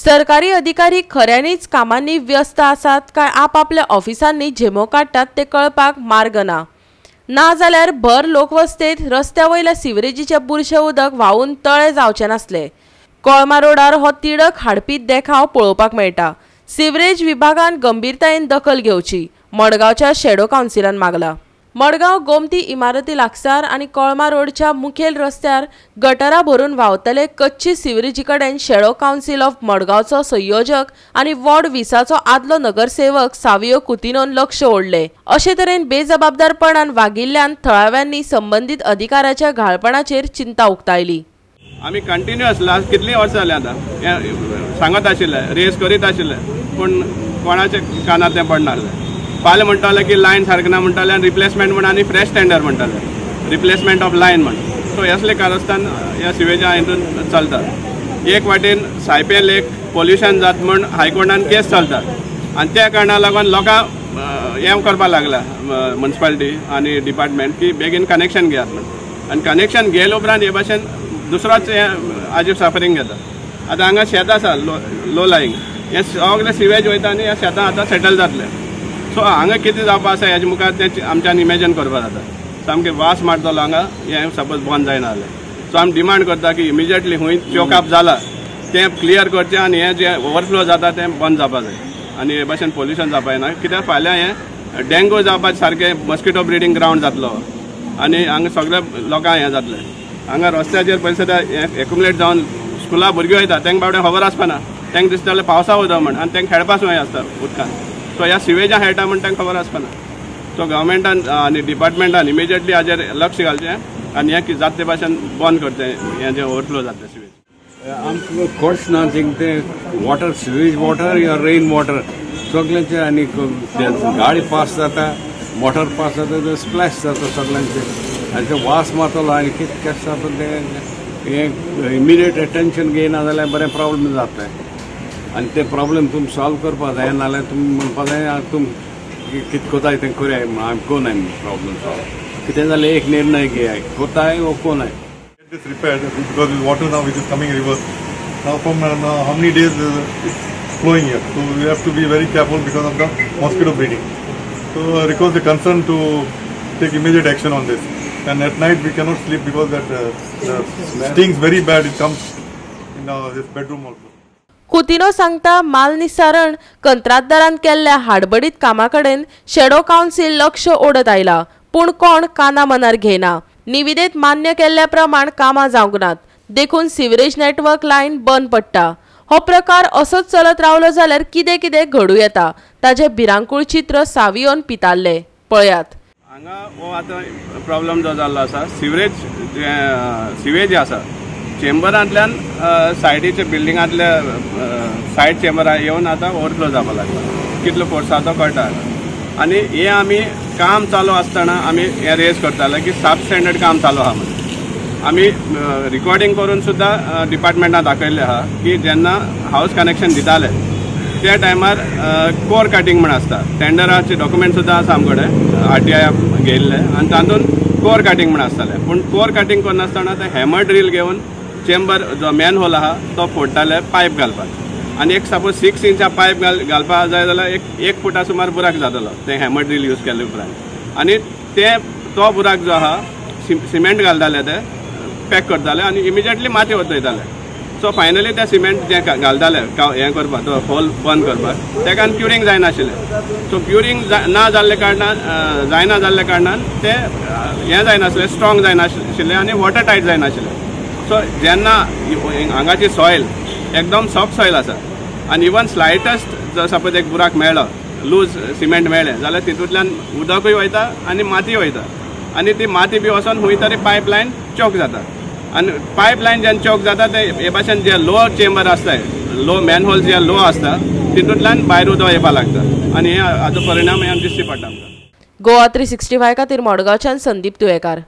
सरकारी अधिकारी खऱ्यांनीच कामांनी व्यस्त आसात काय आपापल्या ऑफिसांनी झेमो काडटात ते कळपाक मार्ग ना जाल्यार भर लोकवस्तेत रस्त्या वयल्या सिवरेजीचे बुरशे उदक व्हावून तळे जावचे नासले। कोळमा रोडार हो तिडक हाडपी देखाव पळोवपाक मेळटा। सिवरेज विभागान गंभीरतायेन दखल घेवची मडगांवच्या शॅडो काउन्सिलान मागला। मडगांव गोमती इमारती लागसार आणि कोळमा रोडच्या मुखेल रस्त्यार गटारा भरून व्हावतले कच्ची सिवरेजी कडेन शॅडो काउन्सिल ऑफ मडगांवचो संयोजक आणि वॉर्ड 20चो आदलो नगरसेवक सावियो कुतिनोन लक्ष ओडले। अशे तरेन बेजबाबदारपणान वागिल्ल्यान थळाव्यांनी संबंधित अधिकाऱ्याच्या घाळपणाचेर चिंता उक्तायली। आमी कंटिन्युअस लास्ट कितली वर्सां जाली आतां सांगत आशिल्ले रेस करीत आशिल्ले पूण कोणाचे कानार तें पडनासलें। फाल्यां म्हणटाले की लायन सारकी ना म्हणटाले आनी रिप्लेसमेंट म्हण आनी फ्रेश टेंडर म्हणटाले रिप्लेसमेंट ऑफ लायन म्हण। सो असले कारस्थान ह्या सिवेजा हातून चलता। एक वाटेन सायपे लेक पोल्युशन जात म्हण हायकोर्टान केस चलता आनी त्या कारणाक लागून लोकांक हें करपाक लागला म्युनिसिपालिटी आनी डिपार्टमेंट की बेगीन कनेक्शन घेयात म्हण। आनी कनेक्शन घेयले उपरांत हे भाशेन दुसरोच हाजेर सफरींग घेता। आतां हांगा शेत आसा लो लायंग हे सगळे सिवेज वयता आनी ह्या शेतां आतां सेटल जातले। सो हांगा कितें जावपा आसा हेजे मुखार तें आमच्यान इमेजीन करपाक जाता। सामकें वास मारतलो हांगा हें सपोज बंद जायना जालें। सो आमी डिमांड करता की इमिजिएटली खंय चोकअप जाला तें क्लियर करचें आनी हें जें ओवरफ्लो जाता तें बंद जावपाक जाय आनी हे भाशेन पोल्युशन जावपाक जायना। कित्याक फाल्यां हें डेंगू जावपाक सारकें मस्किटो ब्रिडींग ग्रावंड जातलो आनी हांगा सगळ्या लोकांक हें जातलें। हांगा रस्त्याचेर पळय सद्या एक्युमुलेट जावन स्कुला भुरगीं वयता तांकां बावडे खबर आसपाना। तांकां दिसतालें पावसा वयता म्हण आनी तांकां खेळपा सुद्दां आसता उदकान। सो ह्या सिवेजा खेळटा म्हण तांकां खबर आसपाना। सो गव्हर्मेंटान आनी डिपार्टमेंटान इमिजिएटली हाजेर लक्ष घालचें आनी हें जाता ते भाशेन बंद करचें हें जें ओवरफ्लो जाता सिवेज। आमकां कोर्स ना ते वॉटर सिवेज वॉटर या रेन वॉटर सगळ्यांचे आनी गाडी पास जाता मोटर पास जाता स्प्लॅश जाता सगळ्यांचे आनी ते वास मारतलो आनी कितें केस जाता तें इमिडिएट अटेंशन घेयना जाल्यार बरें प्रॉब्लेम जाता आनी ते प्रॉब्लेम तुम सॉल्व करपा जाय नाल्यार तुम म्हणपा जाय तुम कितें कोताय तें करया आमी कोनाय प्रॉब्लेम सॉल्व कितें जाल्यार एक निर्णय घेयाय कोताय वो कोनाय। This repaired because water now which is coming reverse now from how many days it's flowing here, so we have to be very careful because of the mosquito breeding. So request the concern to take immediate action on this, and at night we cannot sleep because that stings very bad. It comes in this bedroom also. Coutinho सांगता माल निस्सारण कंत्राटदारान केल्ल्या हाडबडीत कामाकडेन shadow council लक्ष ओडत आयला पूण कोण काना मनार घेयना। निविदेत मान्य केल्ल्या प्रमाण कामां जावंक नात देखून सिवरेज नेटवर्क लायन बंद पडटा। हो प्रकार असोच चलत रावलो जाल्यार कितें कितें घडूं येता ताचे भिरांकूळ चित्र सावियोन पितारले पळयात। हांगा हो आतां प्रॉब्लेम जो जाल्लो आसा सिवेज आसा चेंबरांतल्यान सायडीच्या बिल्डिंगांतल्या सायड चेंबरां येवन आतां ओवरफ्लो जावपाक लागला। कितलो फोर्स आसा तो कळटा आनी हें आमी काम चालू आसतना आमी हें रेज करताले की सब स्टँडर्ड काम चालू आहा म्हणून। आमी रिकॉर्डिंग करून सुद्दां डिपार्टमेंटान दाखयल्लें आहा की जेन्ना हावस कनेक्शन दिताले त्या टायमार कोर कटिंग म्हण आसता टेंडराचे डॉक्युमेंट सुद्दां आसा आमचे कडेन RTI घेयल्ले आनी तातूंत कोर कटिंग म्हण आसतालें पूण कोर कटिंग करनासतना ते हॅमर ड्रील घेवन चेंबर जो मॅन होल आहा तो फोडटाले पायप घालपाक आनी एक सपोज 6 इंचा पायप घालपाक जाय जाल्यार एक फुटा सुमार बुराक जातलो ते हॅमर ड्रील यूज केले उपरांत आनी तो बुराक जो आहा सिमेंट घालताले ते पॅक करताले आनी इमिजिएटली माती वतयताले। सो फायनली ते सिमेंट जे घालताले हें करपाक तो होल बंद करपाक तेका क्युरींग जायनाशिल्लें। सो क्युरींग ना जाल्ले कारणान जायना जाल्ले कारणान ते हें जायनासलें स्ट्रॉंग जायनाशिल्लें आनी वॉटर टायट जायनाशिल्लें। सो जेन्ना हांगाची सॉयल एकदम सॉफ्ट सॉयल आसा आनी इवन स्लायटस्ट जर सपोज एक बुराक मेळ्ळो लूज सिमेंट मेळ्ळें जाल्यार तितूंतल्यान उदकूय वयता आनी माती वयता आनी ती माती बी वचोन खंय तरी पायपलायन चॉक जाता आनी पायपलायन जेन्ना चॉक जाता ते हे भाशेन जे लो चेंबर आसताय लो मॅनहोल जे लो आसता तितूंतल्यान भायर उदक येवपाक लागता आनी हाचो परिणाम दिश्टी पडटा आमकां। गोवा 365 खातीर मडगांवच्यान संदीप तुयेकार।